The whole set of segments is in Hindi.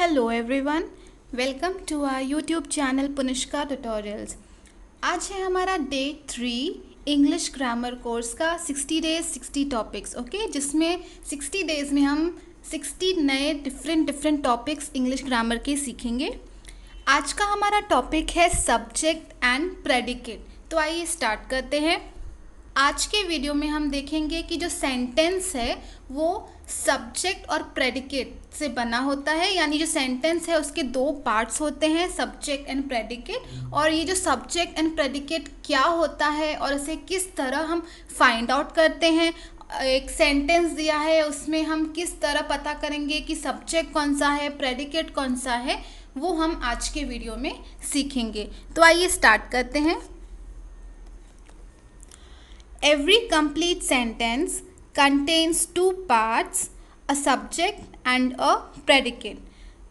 Hello everyone, welcome to our YouTube channel Punishka tutorials. आज है हमारा डे 3 इंग्लिश ग्रामर कोर्स का 60 डेज 60 टॉपिक्स। ओके, जिसमें 60 डेज में हम 60 नए डिफरेंट टॉपिक्स इंग्लिश ग्रामर के सीखेंगे। आज का हमारा टॉपिक है सब्जेक्ट एंड प्रेडिकेट। तो आइए स्टार्ट करते हैं। आज के वीडियो में हम देखेंगे कि जो सेंटेंस है वो सब्जेक्ट और प्रेडिकेट से बना होता है, यानी जो सेंटेंस है उसके दो पार्ट्स होते हैं, सब्जेक्ट एंड प्रेडिकेट। और ये जो सब्जेक्ट एंड प्रेडिकेट क्या होता है और इसे किस तरह हम फाइंड आउट करते हैं, एक सेंटेंस दिया है उसमें हम किस तरह पता करेंगे कि सब्जेक्ट कौन सा है, प्रेडिकेट कौन सा है, वो हम आज के वीडियो में सीखेंगे। तो आइए स्टार्ट करते हैं। Every complete sentence contains two parts, a subject and a predicate.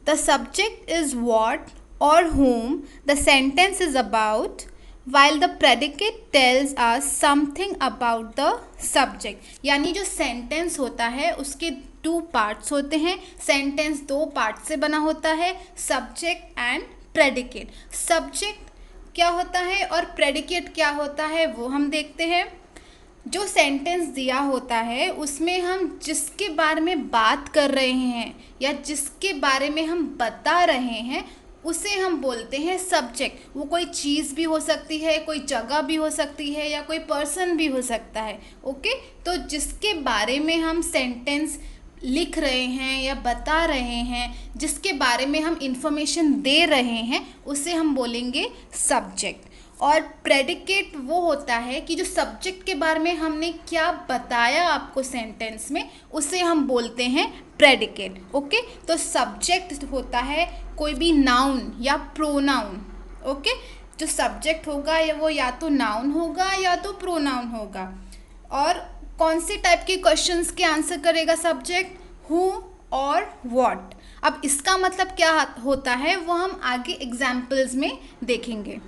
The subject is what or whom the sentence is about, while the predicate tells us something about the subject. यानी जो sentence होता है उसके two parts होते हैं। sentence दो parts से बना होता है, subject and predicate. subject क्या होता है और predicate क्या होता है वो हम देखते हैं। जो सेंटेंस दिया होता है उसमें हम जिसके बारे में बात कर रहे हैं या जिसके बारे में हम बता रहे हैं उसे हम बोलते हैं सब्जेक्ट। वो कोई चीज़ भी हो सकती है, कोई जगह भी हो सकती है या कोई पर्सन भी हो सकता है। ओके, तो जिसके बारे में हम सेंटेंस लिख रहे हैं या बता रहे हैं, जिसके बारे में हम इंफॉर्मेशन दे रहे हैं, उसे हम बोलेंगे सब्जेक्ट। और प्रेडिकेट वो होता है कि जो सब्जेक्ट के बारे में हमने क्या बताया आपको सेंटेंस में, उसे हम बोलते हैं प्रेडिकेट। ओके, तो सब्जेक्ट होता है कोई भी नाउन या प्रोनाउन। ओके, जो सब्जेक्ट होगा या वो या तो नाउन होगा या तो प्रोनाउन होगा। और कौन से टाइप के क्वेश्चंस के आंसर करेगा सब्जेक्ट, हु और व्हाट। अब इसका मतलब क्या होता है वो हम आगे एग्जाम्पल्स में देखेंगे।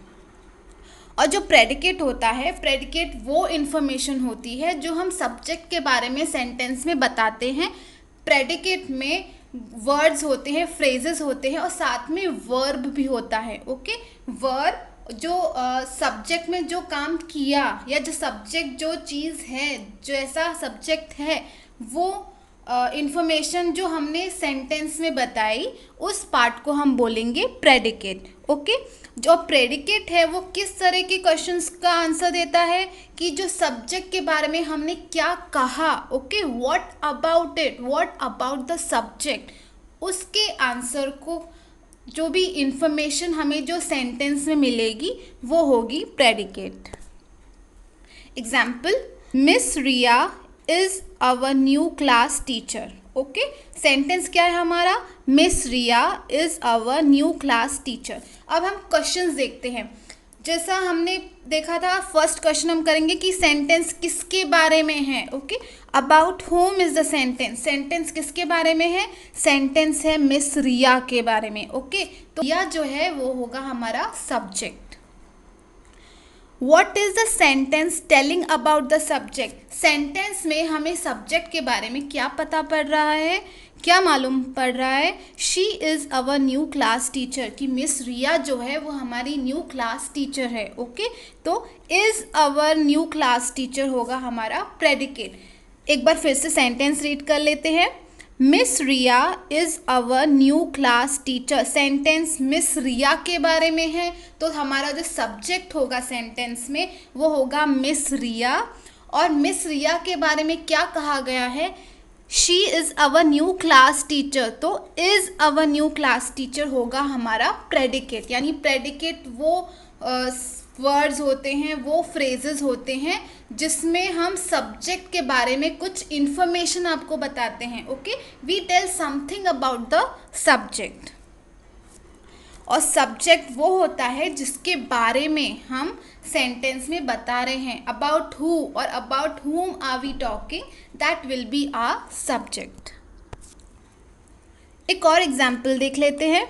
और जो प्रेडिकेट होता है, प्रेडिकेट वो इन्फॉर्मेशन होती है जो हम सब्जेक्ट के बारे में सेंटेंस में बताते हैं। प्रेडिकेट में वर्ड्स होते हैं, फ्रेजेस होते हैं और साथ में वर्ब भी होता है। ओके, वर्ब जो सब्जेक्ट में जो काम किया या जो सब्जेक्ट जो चीज़ है, जो ऐसा सब्जेक्ट है, वो इंफॉर्मेशन जो हमने सेंटेंस में बताई उस पार्ट को हम बोलेंगे प्रेडिकेट। ओके, जो प्रेडिकेट है वो किस तरह के क्वेश्चंस का आंसर देता है कि जो सब्जेक्ट के बारे में हमने क्या कहा, okay, what about it, what about the subject, उसके आंसर को जो भी इंफॉर्मेशन हमें जो सेंटेंस में मिलेगी वो होगी predicate. Example, Miss Riya is our new class teacher. Okay, sentence क्या है हमारा, Miss Riya is our new class teacher. अब हम क्वेश्चंस देखते हैं। जैसा हमने देखा था, फर्स्ट क्वेश्चन हम करेंगे कि सेंटेंस किसके बारे में है। Okay, about home is the sentence. Sentence किसके बारे में है, सेंटेंस है मिस रिया के बारे में। ओके, तो यह जो है वो होगा हमारा subject. What is the sentence telling about the subject? Sentence में हमें सब्जेक्ट के बारे में क्या पता पड़ रहा है, क्या मालूम पड़ रहा है। She is our new class teacher, कि मिस रिया जो है वो हमारी न्यू क्लास टीचर है। ओके, तो is our new class teacher होगा हमारा प्रेडिकेट। एक बार फिर से सेंटेंस रीड कर लेते हैं। Miss Riya is our new class teacher. Sentence Miss Riya के बारे में है, तो हमारा जो सब्जेक्ट होगा सेंटेंस में वो होगा मिस रिया। और मिस रिया के बारे में क्या कहा गया है, she is our new class teacher, तो is our new class teacher होगा हमारा प्रेडिकेट। यानी प्रेडिकेट वो वर्ड्स होते हैं, वो फ्रेजेस होते हैं जिसमें हम सब्जेक्ट के बारे में कुछ इन्फॉर्मेशन आपको बताते हैं। Okay, we tell something about the subject. और सब्जेक्ट वो होता है जिसके बारे में हम सेंटेंस में बता रहे हैं। अबाउट हु और about whom are we talking, that will be our subject. एक और एग्जाम्पल देख लेते हैं।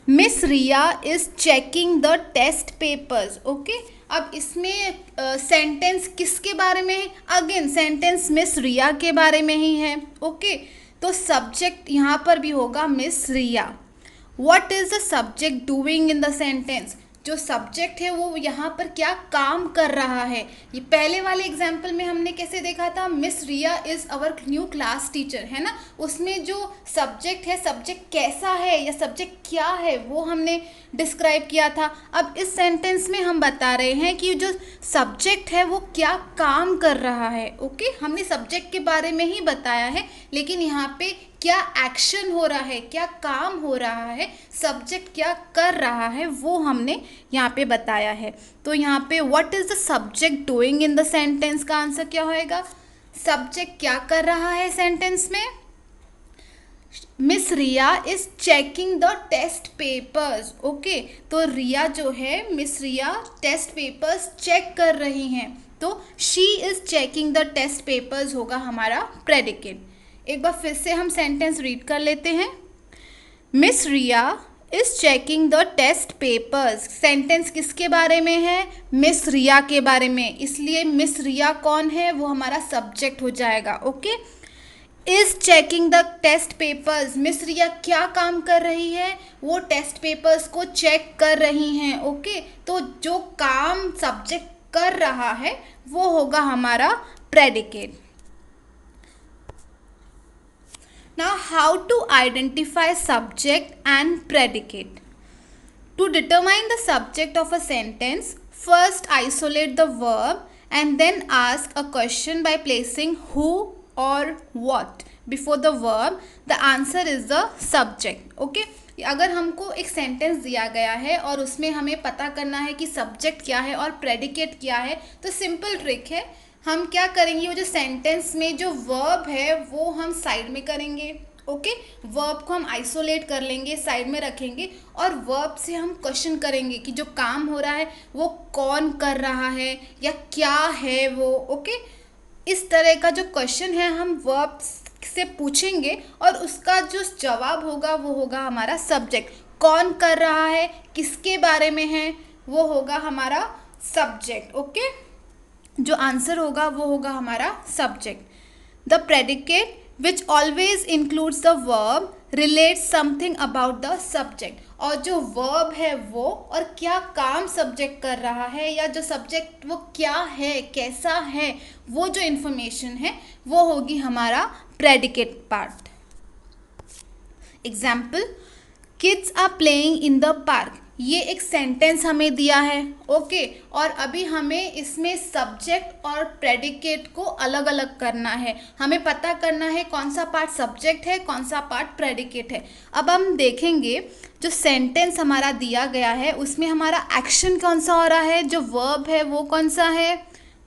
Miss Riya is checking the test papers. Okay, अब इसमें सेंटेंस किसके बारे में है, अगेन सेंटेंस मिस रिया के बारे में ही है। ओके, तो सब्जेक्ट यहाँ पर भी होगा Miss Riya. What is the subject doing in the sentence? जो सब्जेक्ट है वो यहाँ पर क्या काम कर रहा है। ये पहले वाले एग्जाम्पल में हमने कैसे देखा था, Miss Riya is our new class teacher, है ना। उसमें जो सब्जेक्ट है, सब्जेक्ट कैसा है या सब्जेक्ट क्या है वो हमने डिस्क्राइब किया था। अब इस सेंटेंस में हम बता रहे हैं कि जो सब्जेक्ट है वो क्या काम कर रहा है। ओके, हमने सब्जेक्ट के बारे में ही बताया है, लेकिन यहाँ पे क्या एक्शन हो रहा है, क्या काम हो रहा है, सब्जेक्ट क्या कर रहा है वो हमने यहाँ पे बताया है। तो यहाँ पे what is the subject doing in the sentence का आंसर क्या होएगा, सब्जेक्ट क्या कर रहा है सेंटेंस में, Miss Riya is checking the test papers. Okay, तो रिया जो है, Miss Riya test papers check कर रही हैं, तो she is checking the test papers होगा हमारा प्रेडिकेट। एक बार फिर से हम सेंटेंस रीड कर लेते हैं। Miss Riya is checking the test papers. Sentence किसके बारे में है, मिस रिया के बारे में, इसलिए मिस रिया कौन है, वो हमारा सब्जेक्ट हो जाएगा। Okay, is checking the test papers, Miss Riya क्या काम कर रही है, वो टेस्ट पेपर्स को चेक कर रही हैं। ओके, तो जो काम सब्जेक्ट कर रहा है वो होगा हमारा predicate. Now, how to identify subject and predicate? To determine the subject of a sentence, first isolate the verb and then ask a question by placing who or what before the verb. The answer is the subject. Okay? अगर हमको एक सेंटेंस दिया गया है और उसमें हमें पता करना है कि सब्जेक्ट क्या है और प्रेडिकेट क्या है, तो सिंपल ट्रिक है, हम क्या करेंगे, वो जो सेंटेंस में जो वर्ब है वो हम साइड में करेंगे। ओके, वर्ब को हम आइसोलेट कर लेंगे, साइड में रखेंगे, और वर्ब से हम क्वेश्चन करेंगे कि जो काम हो रहा है वो कौन कर रहा है या क्या है वो। ओके, इस तरह का जो क्वेश्चन है हम वर्ब से पूछेंगे और उसका जो जवाब होगा वो होगा हमारा सब्जेक्ट। कौन कर रहा है, किसके बारे में है, वो होगा हमारा सब्जेक्ट। ओके, जो आंसर होगा वो होगा हमारा subject. The predicate which always includes the verb relates something about the subject. और जो वर्ब है वो और क्या काम सब्जेक्ट कर रहा है या जो सब्जेक्ट वो क्या है, कैसा है, वो जो इन्फॉर्मेशन है वो होगी हमारा predicate part. Example, kids are playing in the park. ये एक सेंटेंस हमें दिया है। ओके, और अभी हमें इसमें सब्जेक्ट और प्रेडिकेट को अलग अलग करना है। हमें पता करना है कौन सा पार्ट सब्जेक्ट है, कौन सा पार्ट प्रेडिकेट है। अब हम देखेंगे जो सेंटेंस हमारा दिया गया है उसमें हमारा एक्शन कौन सा हो रहा है, जो वर्ब है वो कौन सा है,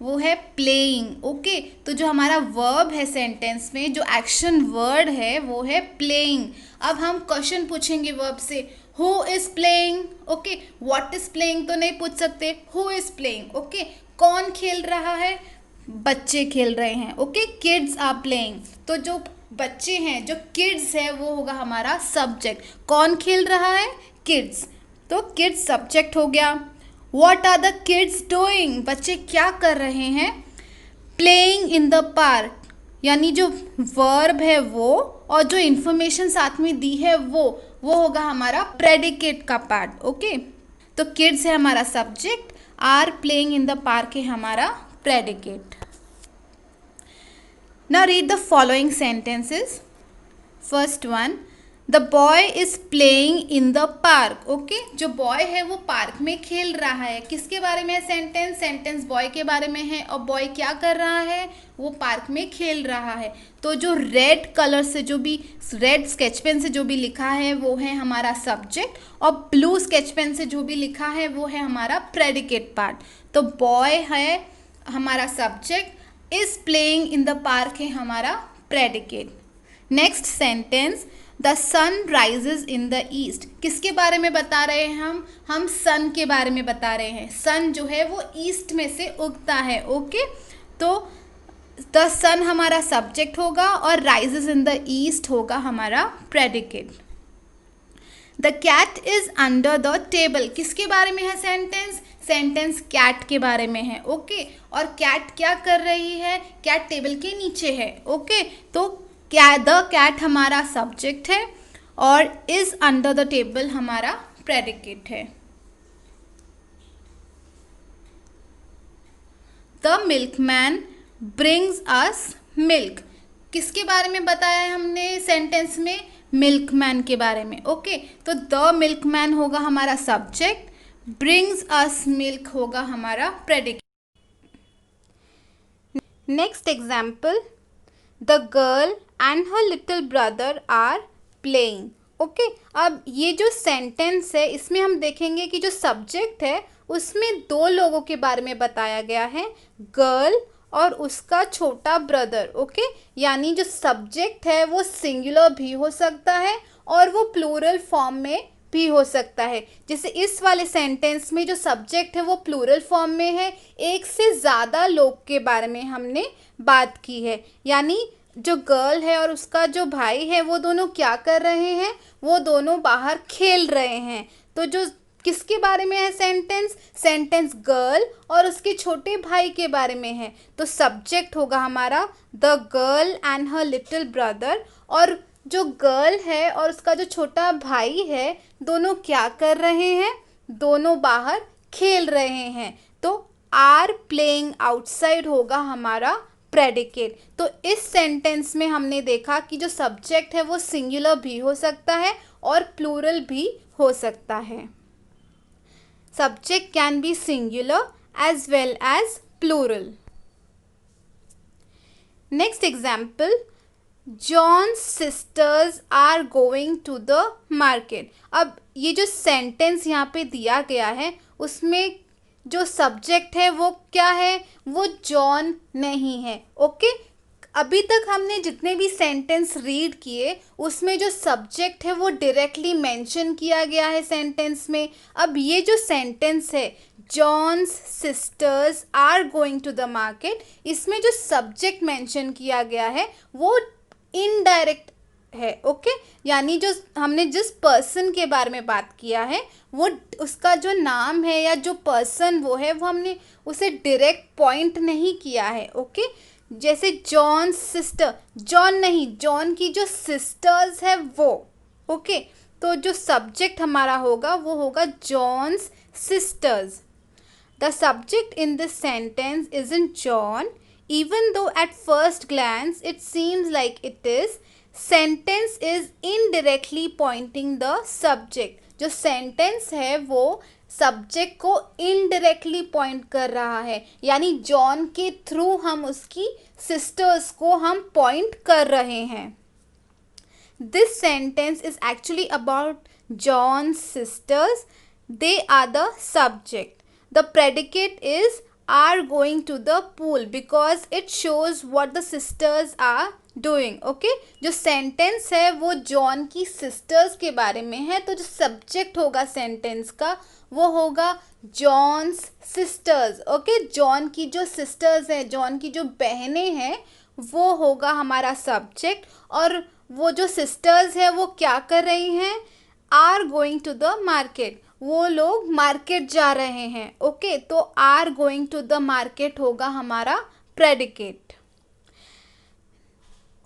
वो है प्लेइंग। ओके, तो जो हमारा वर्ब है सेंटेंस में, जो एक्शन वर्ड है वो है प्लेइंग। अब हम क्वेश्चन पूछेंगे वर्ब से, who is playing. Okay, what is playing तो नहीं पूछ सकते, हु इज प्लेइंग। ओके, कौन खेल रहा है, बच्चे खेल रहे हैं। ओके, किड्स आर प्लेइंग, तो जो बच्चे हैं, जो किड्स है वो होगा हमारा सब्जेक्ट। कौन खेल रहा है, किड्स, तो किड्स सब्जेक्ट हो गया। What are the kids doing? बच्चे क्या कर रहे हैं, प्लेइंग इन द पार्क, यानी जो वर्ब है वो और जो इन्फॉर्मेशन साथ में दी है वो होगा हमारा प्रेडिकेट का पार्ट। ओके, तो किड्स है हमारा subject, are playing in the park है हमारा predicate. Now read the following sentences. First one, the boy is playing in the park. Okay, जो बॉय है वो पार्क में खेल रहा है। किसके बारे में है सेंटेंस, सेंटेंस बॉय के बारे में है, और बॉय क्या कर रहा है, वो पार्क में खेल रहा है। तो जो रेड कलर से, जो भी रेड स्केच पेन से जो भी लिखा है वो है हमारा सब्जेक्ट, और ब्लू स्केच पेन से जो भी लिखा है वो है हमारा प्रेडिकेट पार्ट। तो बॉय है हमारा subject, is playing in the park है हमारा predicate. Next sentence, the sun rises in the east. किसके बारे में बता रहे हैं हम सन के बारे में बता रहे हैं। सन जो है वो ईस्ट में से उगता है। ओके, तो द सन हमारा सब्जेक्ट होगा और राइजेज इन द ईस्ट होगा हमारा predicate. The cat is under the table. किसके बारे में है सेंटेंस, सेंटेंस कैट के बारे में है। ओके, और कैट क्या कर रही है, कैट टेबल के नीचे है। ओके, तो द कैट हमारा सब्जेक्ट है और इज अंडर द टेबल हमारा प्रेडिकेट है। The milkman brings us milk, किसके बारे में बताया है हमने सेंटेंस में? मिल्कमैन के बारे में। ओके, तो द मिल्कमैन होगा हमारा सब्जेक्ट, ब्रिंग्स अस मिल्क होगा हमारा predicate. Next example, the girl and her little brother are playing. Okay, अब ये जो सेंटेंस है इसमें हम देखेंगे कि जो सब्जेक्ट है उसमें दो लोगों के बारे में बताया गया है, गर्ल और उसका छोटा ब्रदर। ओके, यानी जो सब्जेक्ट है वो सिंगुलर भी हो सकता है और वो प्लूरल फॉर्म में भी हो सकता है। जैसे इस वाले सेंटेंस में जो सब्जेक्ट है वो प्लूरल फॉर्म में है, एक से ज़्यादा लोग के बारे में हमने बात की है। यानी जो गर्ल है और उसका जो भाई है वो दोनों क्या कर रहे हैं? वो दोनों बाहर खेल रहे हैं। तो जो किसके बारे में है सेंटेंस? सेंटेंस गर्ल और उसके छोटे भाई के बारे में है। तो सब्जेक्ट होगा हमारा the girl and her little brother, और जो गर्ल है और उसका जो छोटा भाई है दोनों क्या कर रहे हैं? दोनों बाहर खेल रहे हैं। तो आर प्लेइंग आउटसाइड होगा हमारा प्रेडिकेट। तो इस सेंटेंस में हमने देखा कि जो सब्जेक्ट है वो सिंगुलर भी हो सकता है और प्लूरल भी हो सकता है। Subject can be singular as well as plural. Next example, John's sisters are going to the market. अब ये जो सेंटेंस यहाँ पे दिया गया है उसमें जो सब्जेक्ट है वो क्या है? वो जॉन नहीं है। ओके, अभी तक हमने जितने भी सेंटेंस रीड किए उसमें जो सब्जेक्ट है वो डायरेक्टली मेंशन किया गया है सेंटेंस में। अब ये जो सेंटेंस है John's sisters are going to the market, इसमें जो सब्जेक्ट मेंशन किया गया है वो इनडायरेक्ट है। ओके, यानी जो हमने जिस पर्सन के बारे में बात किया है वो उसका जो नाम है या जो पर्सन वो है वो हमने उसे डायरेक्ट पॉइंट नहीं किया है। ओके, जैसे जॉन सिस्टर, जॉन नहीं, जॉन की जो सिस्टर्स है वो। ओके, तो जो सब्जेक्ट हमारा होगा वो होगा John's sisters. The subject in this sentence isn't John even though at first glance it seems like it is. Sentence is indirectly pointing the subject. जो सेंटेंस है वो सब्जेक्ट को इनडायरेक्टली पॉइंट कर रहा है, यानी जॉन के थ्रू हम उसकी सिस्टर्स को हम पॉइंट कर रहे हैं। This sentence is actually about John's sisters, they are the subject. The predicate is are going to the pool because it shows what the sisters are doing. Okay, जो सेंटेंस है वो जॉन की सिस्टर्स के बारे में है, तो जो सब्जेक्ट होगा सेंटेंस का वो होगा जॉन्स सिस्टर्स। ओके, जॉन की जो सिस्टर्स हैं, जॉन की जो बहनें हैं वो होगा हमारा सब्जेक्ट, और वो जो सिस्टर्स है वो क्या कर रही हैं? Are going to the market, वो लोग मार्केट जा रहे हैं। ओके, तो are going to the market होगा हमारा predicate.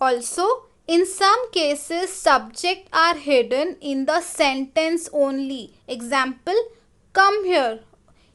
Also in some cases subject are hidden in the sentence only. Example, come here,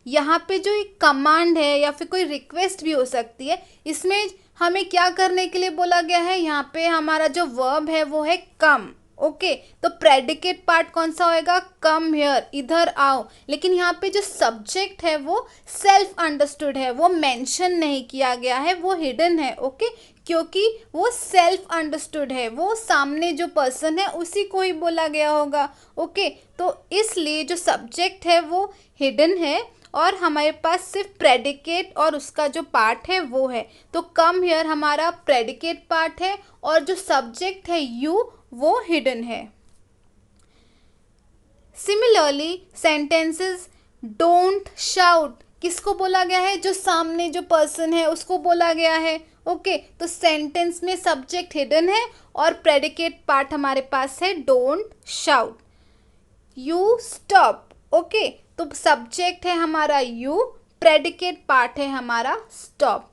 यहाँ पे जो एक कमांड है या फिर कोई रिक्वेस्ट भी हो सकती है, इसमें हमें क्या करने के लिए बोला गया है? यहाँ पे हमारा जो वर्ब है वो है कम। ओके, तो प्रेडिकेट पार्ट कौन सा होएगा? कम हियर, इधर आओ। लेकिन यहाँ पे जो सब्जेक्ट है वो सेल्फ अंडरस्टूड है, वो मेंशन नहीं किया गया है, वो हिडन है। ओके, क्योंकि वो सेल्फ अंडरस्टूड है, वो सामने जो पर्सन है उसी को ही बोला गया होगा। ओके, तो इसलिए जो सब्जेक्ट है वो हिडन है और हमारे पास सिर्फ प्रेडिकेट और उसका जो पार्ट है वो है। तो कम हियर हमारा प्रेडिकेट पार्ट है और जो सब्जेक्ट है यू वो हिडन है। सिमिलरली सेंटेंसेस डोंट शाउट, किसको बोला गया है? जो सामने जो पर्सन है उसको बोला गया है। ओके, तो सेंटेंस में सब्जेक्ट हिडन है और प्रेडिकेट पार्ट हमारे पास है don't shout. You stop, okay, तो सब्जेक्ट है हमारा यू, प्रेडिकेट पार्ट है हमारा stop.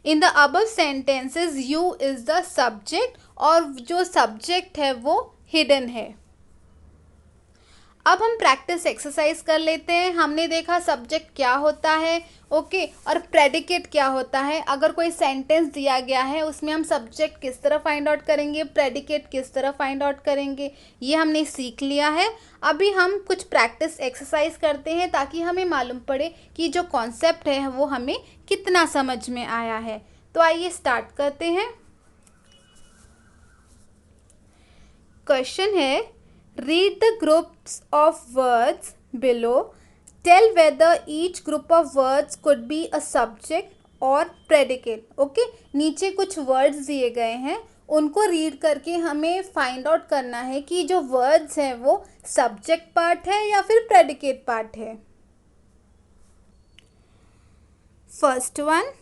In the above sentences you is the subject और जो सब्जेक्ट है वो हिडन है। अब हम प्रैक्टिस एक्सरसाइज कर लेते हैं। हमने देखा सब्जेक्ट क्या होता है, ओके, और प्रेडिकेट क्या होता है। अगर कोई सेंटेंस दिया गया है उसमें हम सब्जेक्ट किस तरह फाइंड आउट करेंगे, प्रेडिकेट किस तरह फाइंड आउट करेंगे, ये हमने सीख लिया है। अभी हम कुछ प्रैक्टिस एक्सरसाइज करते हैं ताकि हमें मालूम पड़े कि जो कॉन्सेप्ट है वो हमें कितना समझ में आया है। तो आइए स्टार्ट करते हैं। क्वेश्चन है, read the groups of words below. Tell whether each group of words could be a subject or predicate. Okay? नीचे कुछ words दिए गए हैं, उनको रीड करके हमें फाइंड आउट करना है कि जो वर्ड्स हैं वो सब्जेक्ट पार्ट है या फिर प्रेडिकेट पार्ट है। First one,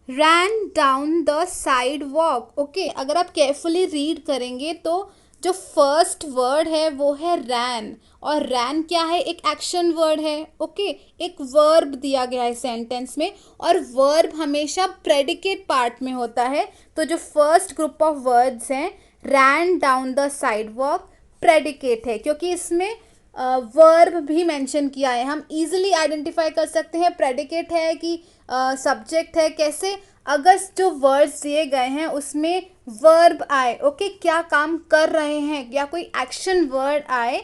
ran down the sidewalk. Okay, अगर आप केयरफुली रीड करेंगे तो जो फर्स्ट वर्ड है वो है रैन, और रैन क्या है, एक एक्शन वर्ड है। ओके, एक वर्ब दिया गया है सेंटेंस में, और वर्ब हमेशा प्रेडिकेट पार्ट में होता है। तो जो फर्स्ट ग्रुप ऑफ वर्ड्स हैं, रैन डाउन द साइडवॉक, प्रेडिकेट है, क्योंकि इसमें वर्ब भी मेंशन किया है। हम इजीली आइडेंटिफाई कर सकते हैं प्रेडिकेट है कि सब्जेक्ट है। कैसे, अगर जो वर्ड्स दिए गए हैं उसमें वर्ब आए, ओके, क्या काम कर रहे हैं, या कोई एक्शन वर्ड आए,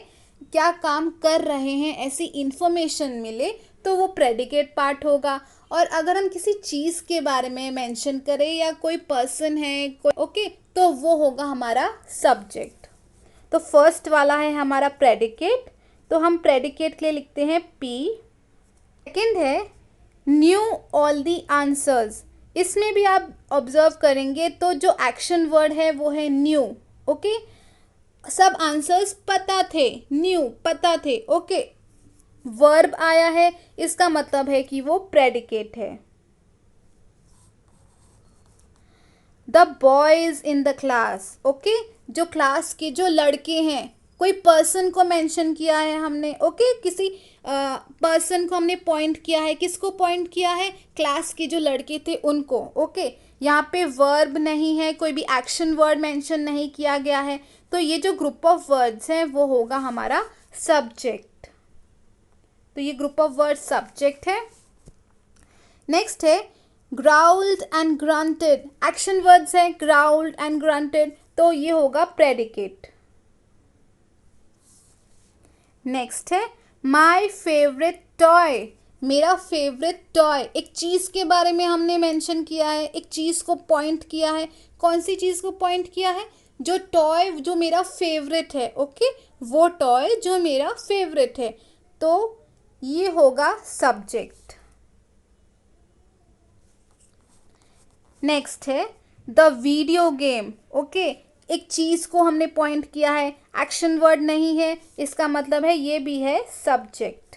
क्या काम कर रहे हैं, ऐसी इंफॉर्मेशन मिले तो वो प्रेडिकेट पार्ट होगा। और अगर हम किसी चीज़ के बारे में मेंशन करें या कोई पर्सन है कोई, ओके, तो वो होगा हमारा सब्जेक्ट। तो फर्स्ट वाला है हमारा प्रेडिकेट, तो हम प्रेडिकेट के लिए लिखते हैं पी। सेकेंड है न्यू ऑल द आंसर्स। इसमें भी आप ऑब्जर्व करेंगे तो जो एक्शन वर्ड है वो है न्यू। ओके, सब आंसर्स पता थे, न्यू पता थे। ओके, वर्ब आया है, इसका मतलब है कि वो प्रेडिकेट है। The boys in the class. Okay, जो क्लास के जो लड़के हैं, कोई पर्सन को मेंशन किया है हमने। ओके, किसी पर्सन को हमने पॉइंट किया है। किसको पॉइंट किया है, क्लास के जो लड़के थे उनको। ओके, यहाँ पे वर्ब नहीं है, कोई भी एक्शन वर्ड मेंशन नहीं किया गया है, तो ये जो ग्रुप ऑफ वर्ड्स हैं वो होगा हमारा सब्जेक्ट। तो ये ग्रुप ऑफ वर्ड सब्जेक्ट है। नेक्स्ट है ग्राउल्ड एंड ग्रंटेड। एक्शन वर्ड्स हैं ग्राउल्ड एंड ग्रंटेड, तो ये होगा प्रेडिकेट। नेक्स्ट है माई फेवरेट टॉय। मेरा फेवरेट टॉय, एक चीज़ के बारे में हमने मेंशन किया है, एक चीज़ को पॉइंट किया है। कौन सी चीज़ को पॉइंट किया है, जो टॉय जो मेरा फेवरेट है। ओके, वो टॉय जो मेरा फेवरेट है, तो ये होगा सब्जेक्ट। नेक्स्ट है द वीडियो गेम। ओके, एक चीज़ को हमने पॉइंट किया है, एक्शन वर्ड नहीं है, इसका मतलब है ये भी है subject.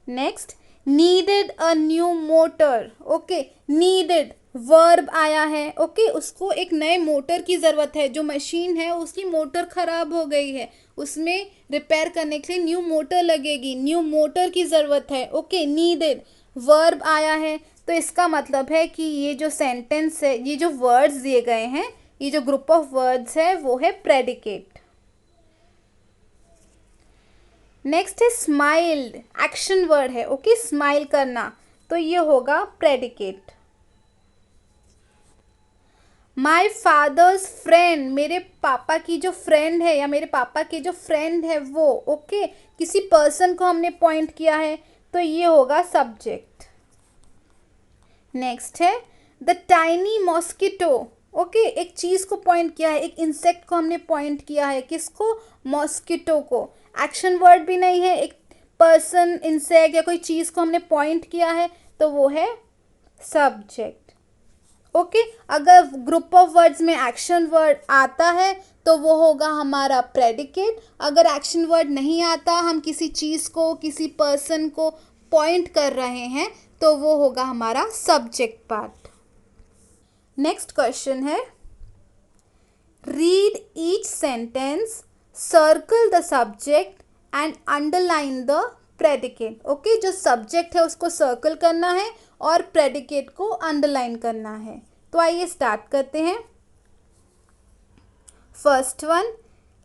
Next, needed a new motor. Okay, needed verb आया है। ओके, उसको एक नए मोटर की ज़रूरत है। जो मशीन है उसकी मोटर ख़राब हो गई है, उसमें रिपेयर करने के लिए न्यू मोटर लगेगी, न्यू मोटर की ज़रूरत है। ओके, नीडेड वर्ब आया है, तो इसका मतलब है कि ये जो सेंटेंस है, ये जो वर्ड्स दिए गए हैं, ये जो ग्रुप ऑफ वर्ड्स है वो है प्रेडिकेट। नेक्स्ट है स्माइल्ड, एक्शन वर्ड है। ओके, स्माइल करना, तो ये होगा प्रेडिकेट। माई फादर्स फ्रेंड, मेरे पापा की जो फ्रेंड है या मेरे पापा के जो फ्रेंड है वो। ओके, किसी पर्सन को हमने पॉइंट किया है, तो ये होगा सब्जेक्ट। नेक्स्ट है द टाइनी मॉस्किटो। ओके, एक चीज़ को पॉइंट किया है, एक इंसेक्ट को हमने पॉइंट किया है। किसको, मॉस्किटो को। एक्शन वर्ड भी नहीं है, एक पर्सन, इंसेक्ट या कोई चीज़ को हमने पॉइंट किया है, तो वो है सब्जेक्ट। ओके, अगर ग्रुप ऑफ वर्ड्स में एक्शन वर्ड आता है तो वो होगा हमारा प्रेडिकेट। अगर एक्शन वर्ड नहीं आता, हम किसी चीज़ को, किसी पर्सन को पॉइंट कर रहे हैं, तो वो होगा हमारा सब्जेक्ट पार्ट। नेक्स्ट क्वेश्चन है read each sentence, circle the subject and underline the predicate. Okay, जो सब्जेक्ट है उसको सर्कल करना है और प्रेडिकेट को अंडरलाइन करना है। तो आइए स्टार्ट करते हैं। First one,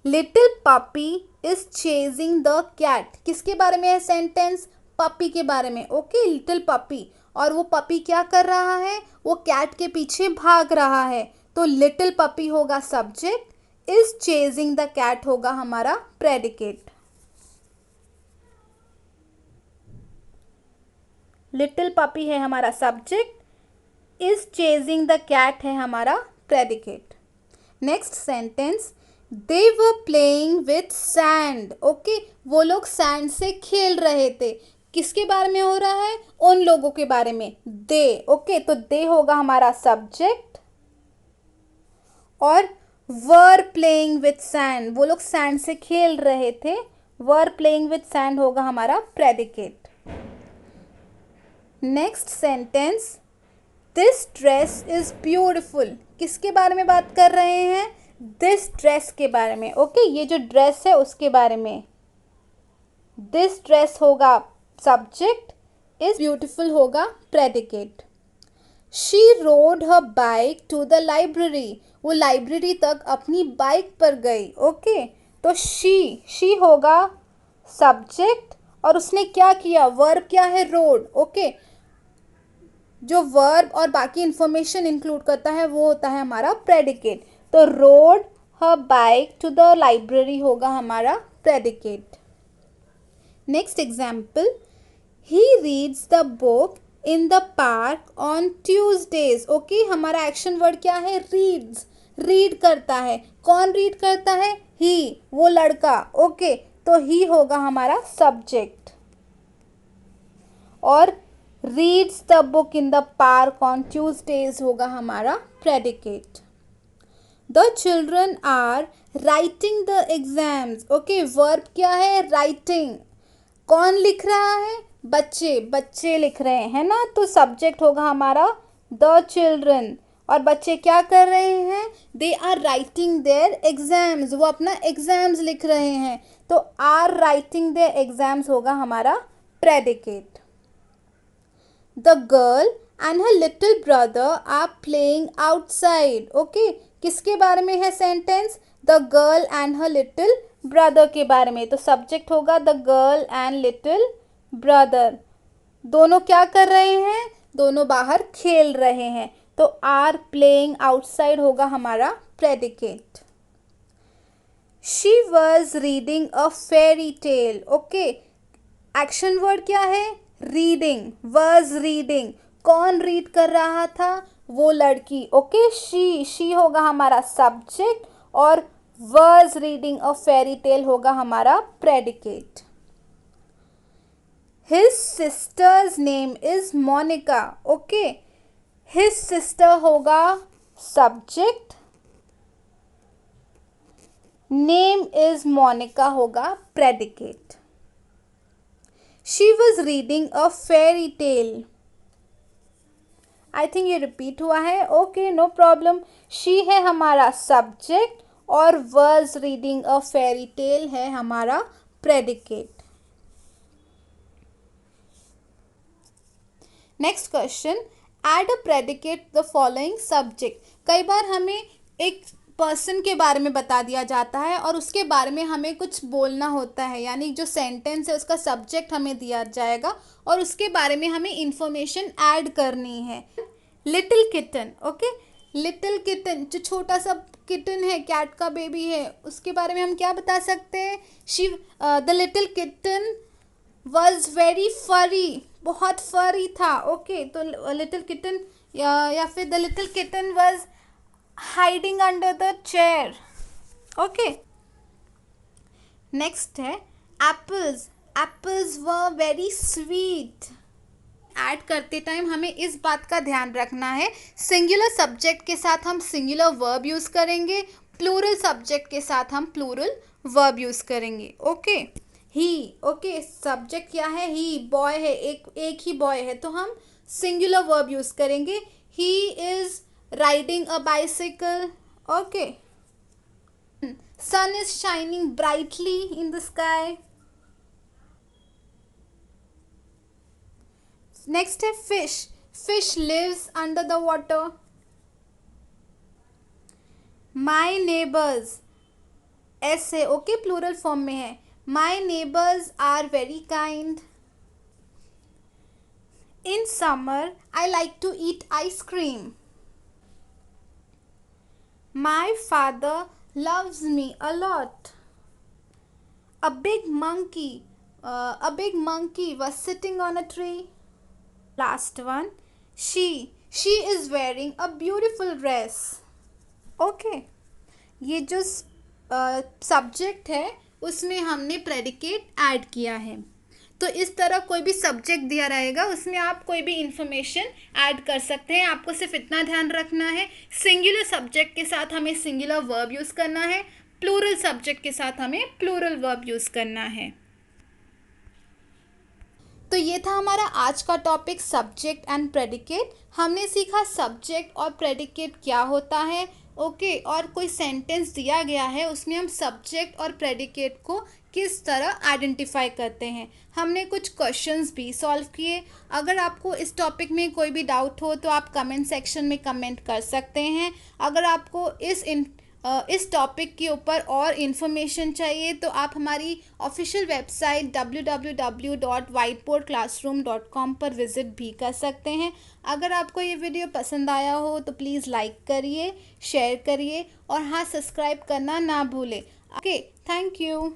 little puppy is chasing the cat. किसके बारे में है सेंटेंस? पपी के बारे में। ओके, लिटिल पपी, और वो पपी क्या कर रहा है? वो कैट के पीछे भाग रहा है। तो लिटिल पपी होगा subject, is chasing the cat होगा हमारा प्रेडिकेट। लिटिल पपी है हमारा subject, is chasing the cat है हमारा predicate. Next sentence, they were playing with sand. Okay, वो लोग सैंड से खेल रहे थे। किसके बारे में हो रहा है? उन लोगों के बारे में, दे। ओके, तो दे होगा हमारा सब्जेक्ट, और वर प्लेइंग विथ सैंड, वो लोग सैंड से खेल रहे थे। वर प्लेइंग विथ सैंड होगा हमारा predicate. Next sentence, this dress is beautiful. किसके बारे में बात कर रहे हैं? दिस ड्रेस के बारे में। ओके, ये जो ड्रेस है उसके बारे में। दिस ड्रेस होगा सब्जेक्ट, इज ब्यूटिफुल होगा predicate. She rode her bike to the library. वो लाइब्रेरी तक अपनी बाइक पर गई। ओके, तो शी होगा सब्जेक्ट, और उसने क्या किया? वर्ब क्या है? रोड। ओके, जो वर्ब और बाकी इंफॉर्मेशन इंक्लूड करता है वो होता है हमारा प्रेडिकेट। तो rode her bike to the library होगा हमारा predicate. Next example, he reads the book in the park on Tuesdays. Okay, हमारा एक्शन वर्ड क्या है? रीड्स। रीड करता है। कौन रीड करता है? ही, वो लड़का। ओके, तो ही होगा हमारा सब्जेक्ट, और reads the book in the park on Tuesdays होगा हमारा predicate. The children are writing the exams. Okay, verb क्या है? राइटिंग। कौन लिख रहा है? बच्चे। बच्चे लिख रहे हैं, है ना? तो सब्जेक्ट होगा हमारा द चिल्ड्रन, और बच्चे क्या कर रहे हैं? They are writing their exams. वो अपना एग्जाम्स लिख रहे हैं। तो आर राइटिंग देयर एग्जाम्स होगा हमारा predicate. The girl and her little brother are playing outside. Okay, किसके बारे में है sentence? The girl and her little brother के बारे में। तो सब्जेक्ट होगा the girl and little brother. दोनों क्या कर रहे हैं? दोनों बाहर खेल रहे हैं। तो आर प्लेइंग आउटसाइड होगा हमारा predicate. She was reading a fairy tell. Okay, action word क्या है? रीडिंग। वॉज रीडिंग, कौन रीड कर रहा था? वो लड़की। ओके, शी होगा हमारा सब्जेक्ट, और was reading a fairy tale होगा हमारा predicate. His sister's name is Monica. Okay, his sister होगा सब्जेक्ट, नेम इज मोनिका होगा predicate. She was reading a fairy tale. I think ये रिपीट हुआ है। Okay, no problem. शी है हमारा सब्जेक्ट, और was reading a fairy tale है हमारा predicate. Next question, add a predicate the following subject. कई बार हमें एक पर्सन के बारे में बता दिया जाता है और उसके बारे में हमें कुछ बोलना होता है, यानी जो सेंटेंस है उसका सब्जेक्ट हमें दिया जाएगा और उसके बारे में हमें इंफॉर्मेशन ऐड करनी है। Little kitten. Okay, little kitten जो छोटा सा किटन है, कैट का बेबी है, उसके बारे में हम क्या बता सकते हैं? The little kitten was very फरी, बहुत फरी था। ओके, तो लिटिल किटन या फिर the little kitten was hiding under the chair. Okay, next है apples. Apples were very sweet. Add करते टाइम हमें इस बात का ध्यान रखना है, सिंगुलर सब्जेक्ट के साथ हम सिंगुलर वर्ब यूज़ करेंगे, प्लूरल सब्जेक्ट के साथ हम प्लूरल वर्ब यूज़ करेंगे। ओके, ही। ओके, सब्जेक्ट क्या है? ही, बॉय है, एक ही बॉय है, तो हम सिंगुलर वर्ब यूज़ करेंगे। He is riding a bicycle. Okay, sun is shining brightly in the sky. Next है fish. Fish lives under the water. My neighbors, ऐसे ओके प्लूरल फॉर्म में है. My neighbors are very kind. In summer, I like to eat ice cream. My father loves me a lot. A big monkey was sitting on a tree. Last one. She is wearing a beautiful dress. Okay. ये जो सब्जेक्ट है उसमें हमने प्रेडिकेट ऐड किया है. तो इस तरह कोई भी सब्जेक्ट दिया रहेगा उसमें आप कोई भी इंफॉर्मेशन ऐड कर सकते हैं. आपको सिर्फ इतना ध्यान रखना है, सिंगुलर सब्जेक्ट के साथ हमें सिंगुलर वर्ब यूज़ करना है, प्लूरल सब्जेक्ट के साथ हमें प्लूरल वर्ब यूज़ करना है. तो ये था हमारा आज का टॉपिक सब्जेक्ट एंड प्रेडिकेट. हमने सीखा सब्जेक्ट और प्रेडिकेट क्या होता है. ओके और कोई सेंटेंस दिया गया है उसमें हम सब्जेक्ट और प्रेडिकेट को किस तरह आइडेंटिफाई करते हैं. हमने कुछ क्वेश्चंस भी सॉल्व किए. अगर आपको इस टॉपिक में कोई भी डाउट हो तो आप कमेंट सेक्शन में कमेंट कर सकते हैं. अगर आपको इस टॉपिक के ऊपर और इन्फॉर्मेशन चाहिए तो आप हमारी ऑफिशियल वेबसाइट www.whiteboardclassroom.com पर विज़िट भी कर सकते हैं. अगर आपको ये वीडियो पसंद आया हो तो प्लीज़ लाइक करिए, शेयर करिए और हाँ सब्सक्राइब करना ना भूलें. Okay, thank you.